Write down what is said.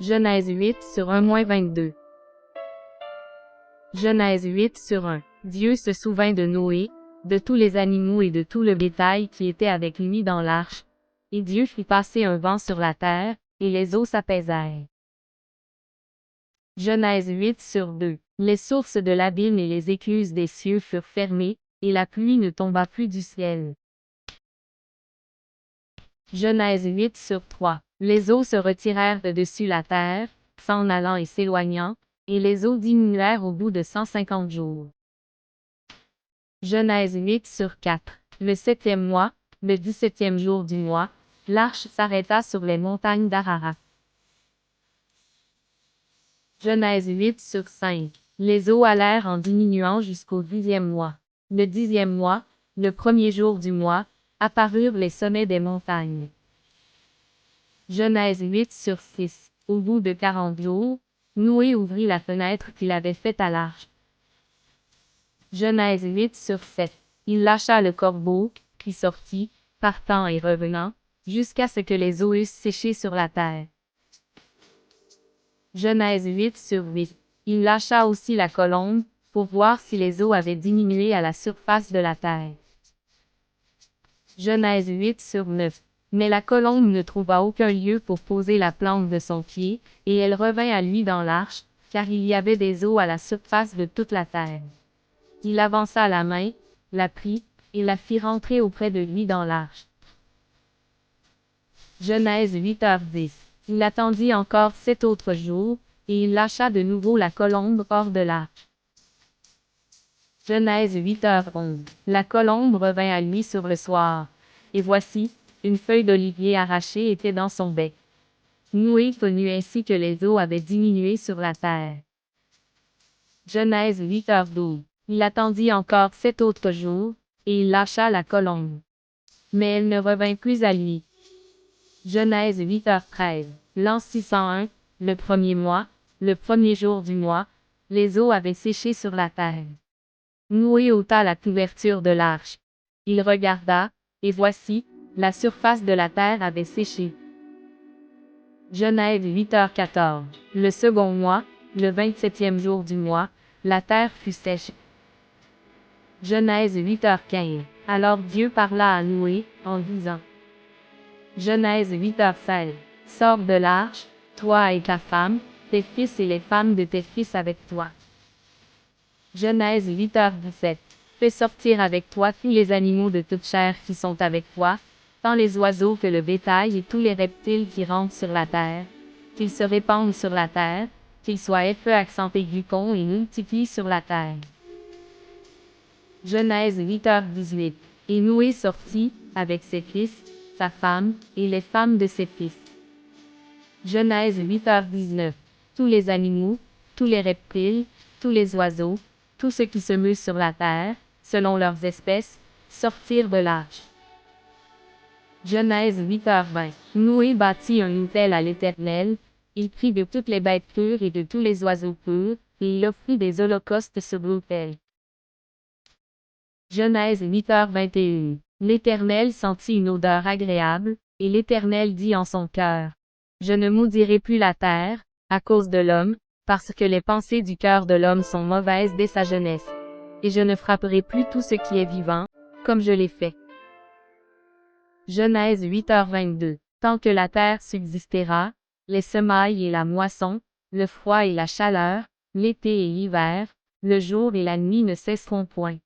Genèse 8 sur 1-22. Genèse 8 sur 1. Dieu se souvint de Noé, de tous les animaux et de tout le bétail qui était avec lui dans l'arche. Et Dieu fit passer un vent sur la terre, et les eaux s'apaisèrent. Genèse 8 sur 2. Les sources de l'abîme et les écluses des cieux furent fermées, et la pluie ne tomba plus du ciel. Genèse 8 sur 3. Les eaux se retirèrent de dessus la terre, s'en allant et s'éloignant, et les eaux diminuèrent au bout de 150 jours. Genèse 8 sur 4. Le 7e mois, le 17e jour du mois, l'arche s'arrêta sur les montagnes d'Ararat. Genèse 8 sur 5. Les eaux allèrent en diminuant jusqu'au 10e mois. Le 10e mois, le 1er jour du mois, apparurent les sommets des montagnes. Genèse 8 sur 6. Au bout de 40 jours, Noé ouvrit la fenêtre qu'il avait faite à l'arche. Genèse 8 sur 7. Il lâcha le corbeau, qui sortit, partant et revenant, jusqu'à ce que les eaux eussent séché sur la terre. Genèse 8 sur 8. Il lâcha aussi la colombe, pour voir si les eaux avaient diminué à la surface de la terre. Genèse 8 sur 9. Mais la colombe ne trouva aucun lieu pour poser la plante de son pied, et elle revint à lui dans l'arche, car il y avait des eaux à la surface de toute la terre. Il avança la main, la prit, et la fit rentrer auprès de lui dans l'arche. Genèse 8h10. Il attendit encore 7 autres jours, et il lâcha de nouveau la colombe hors de l'arche. Genèse 8h11. La colombe revint à lui sur le soir, et voici, une feuille d'olivier arrachée était dans son bec. Noé connut ainsi que les eaux avaient diminué sur la terre. Genèse 8h12. Il attendit encore 7 autres jours, et il lâcha la colombe. Mais elle ne revint plus à lui. Genèse 8h13. L'an 601, le 1er mois, le 1er jour du mois, les eaux avaient séché sur la terre. Noé ôta la couverture de l'arche. Il regarda, et voici, la surface de la terre avait séché. Genèse 8h14. Le second mois, le 27e jour du mois, la terre fut sèche. Genèse 8h15. Alors Dieu parla à Noé, en disant. Genèse 8h16. Sors de l'arche, toi et ta femme, tes fils et les femmes de tes fils avec toi. Genèse 8h17. Fais sortir avec toi tous les animaux de toute chair qui sont avec toi, tant les oiseaux que le bétail et tous les reptiles qui rampent sur la terre, qu'ils se répandent sur la terre, qu'ils soient effeux accent aigu con et multiplient sur la terre. Genèse 8h18. Et Noé sortit, avec ses fils, sa femme, et les femmes de ses fils. Genèse 8h19. Tous les animaux, tous les reptiles, tous les oiseaux, tout ce qui se meut sur la terre, selon leurs espèces, sortirent de l'arche. Genèse 8h20. Noé bâtit un autel à l'Éternel, il prit de toutes les bêtes pures et de tous les oiseaux purs, et il offrit des holocaustes sur l'autel. Genèse 8h21. L'Éternel sentit une odeur agréable, et l'Éternel dit en son cœur. Je ne maudirai plus la terre, à cause de l'homme, parce que les pensées du cœur de l'homme sont mauvaises dès sa jeunesse. Et je ne frapperai plus tout ce qui est vivant, comme je l'ai fait. Genèse 8h22. Tant que la terre subsistera, les semailles et la moisson, le froid et la chaleur, l'été et l'hiver, le jour et la nuit ne cesseront point.